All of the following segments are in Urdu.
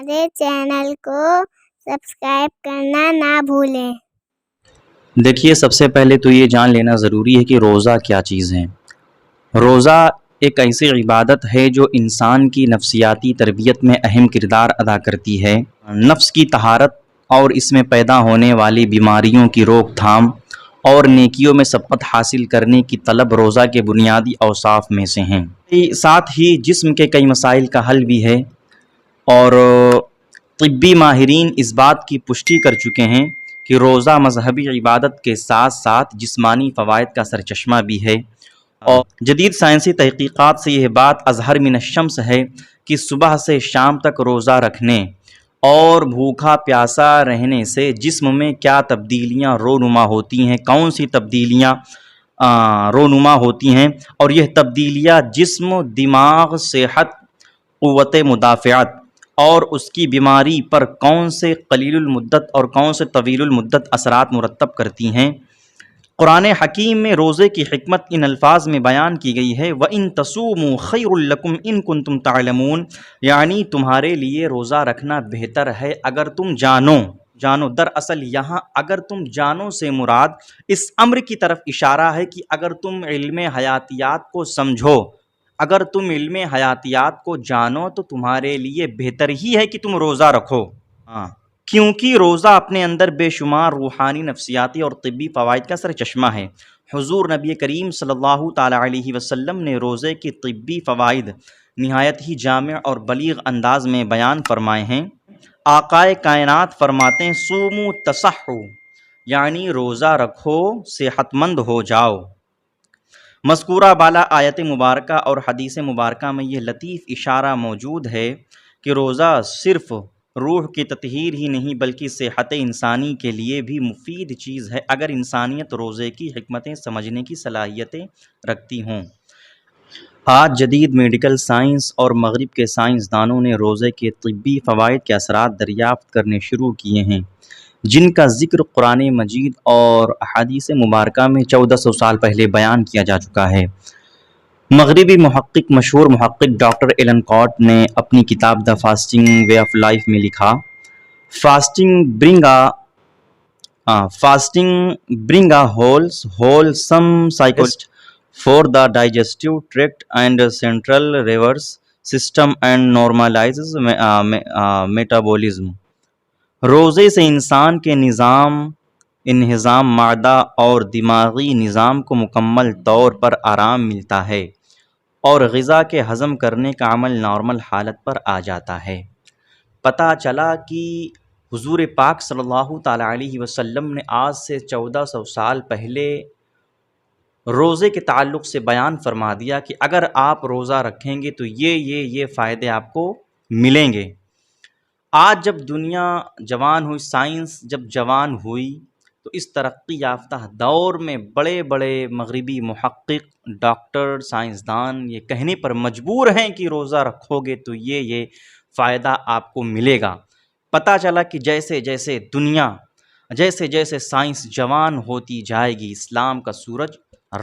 ہمارے چینل کو سبسکرائب کرنا نہ بھولیں۔ دیکھیے، سب سے پہلے تو یہ جان لینا ضروری ہے کہ روزہ کیا چیز ہے۔ روزہ ایک ایسی عبادت ہے جو انسان کی نفسیاتی تربیت میں اہم کردار ادا کرتی ہے۔ نفس کی طہارت اور اس میں پیدا ہونے والی بیماریوں کی روک تھام اور نیکیوں میں سبقت حاصل کرنے کی طلب روزہ کے بنیادی اوصاف میں سے ہیں۔ ساتھ ہی جسم کے کئی مسائل کا حل بھی ہے، اور طبی ماہرین اس بات کی پشٹی کر چکے ہیں کہ روزہ مذہبی عبادت کے ساتھ ساتھ جسمانی فوائد کا سرچشمہ بھی ہے۔ اور جدید سائنسی تحقیقات سے یہ بات اظہر من الشمس ہے کہ صبح سے شام تک روزہ رکھنے اور بھوکا پیاسا رہنے سے جسم میں کیا تبدیلیاں رونما ہوتی ہیں، کون سی تبدیلیاں رونما ہوتی ہیں، اور یہ تبدیلیاں جسم، دماغ، صحت، قوت مدافعت اور اس کی بیماری پر کون سے قلیل المدت اور کون سے طویل المدت اثرات مرتب کرتی ہیں۔ قرآن حکیم میں روزے کی حکمت ان الفاظ میں بیان کی گئی ہے، وَإِن تَصُومُوا خَيْرٌ لَكُمْ إِن كُنتُمْ تَعْلَمُونَ، یعنی تمہارے لیے روزہ رکھنا بہتر ہے اگر تم جانو۔ دراصل یہاں اگر تم جانو سے مراد اس امر کی طرف اشارہ ہے کہ اگر تم علم حیاتیات کو سمجھو، اگر تم علم حیاتیات کو جانو تو تمہارے لیے بہتر ہی ہے کہ تم روزہ رکھو، کیونکہ روزہ اپنے اندر بے شمار روحانی، نفسیاتی اور طبی فوائد کا سرچشمہ ہے۔ حضور نبی کریم صلی اللہ تعالی علیہ وسلم نے روزے کی طبی فوائد نہایت ہی جامع اور بلیغ انداز میں بیان فرمائے ہیں۔ آقائے کائنات فرماتے ہیں صوموا تصحوا، یعنی روزہ رکھو صحت مند ہو جاؤ۔ مذکورہ بالا آیت مبارکہ اور حدیث مبارکہ میں یہ لطیف اشارہ موجود ہے کہ روزہ صرف روح کی تطہیر ہی نہیں بلکہ صحت انسانی کے لیے بھی مفید چیز ہے اگر انسانیت روزے کی حکمتیں سمجھنے کی صلاحیتیں رکھتی ہوں۔ آج جدید میڈیکل سائنس اور مغرب کے سائنسدانوں نے روزے کے طبی فوائد کے اثرات دریافت کرنے شروع کیے ہیں، جن کا ذکر قرآن مجید اور احادیث مبارکہ میں 1400 سال پہلے بیان کیا جا چکا ہے۔ مغربی محقق، مشہور محقق ڈاکٹر ایلن کارٹ نے اپنی کتاب دا فاسٹنگ وے آف لائف میں لکھا، fasting bring a wholesome psychologist for the digestive tract and central nervous system and normalizes metabolism۔ روزے سے انسان کے انہضام، معدہ اور دماغی نظام کو مکمل طور پر آرام ملتا ہے اور غذا کے ہضم کرنے کا عمل نارمل حالت پر آ جاتا ہے۔ پتہ چلا کہ حضور پاک صلی اللہ تعالی علیہ وسلم نے آج سے 1400 سال پہلے روزے کے تعلق سے بیان فرما دیا کہ اگر آپ روزہ رکھیں گے تو یہ فائدے آپ کو ملیں گے۔ آج جب دنیا جوان ہوئی، سائنس جب جوان ہوئی، تو اس ترقی یافتہ دور میں بڑے بڑے مغربی محقق، ڈاکٹر، سائنسدان یہ کہنے پر مجبور ہیں کہ روزہ رکھو گے تو یہ فائدہ آپ کو ملے گا۔ پتہ چلا کہ جیسے جیسے سائنس جوان ہوتی جائے گی، اسلام کا سورج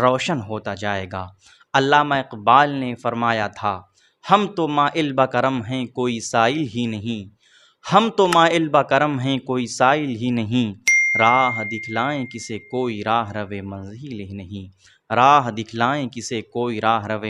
روشن ہوتا جائے گا۔ علامہ اقبال نے فرمایا تھا، ہم تو مائل بکرم ہیں کوئی سائل ہی نہیں، ہم تو مائل بکرم ہیں کوئی سائل ہی نہیں، راہ دکھلائیں کسے کوئی راہ رو منزل ہی نہیں، راہ دکھلائیں کسے کوئی راہ رو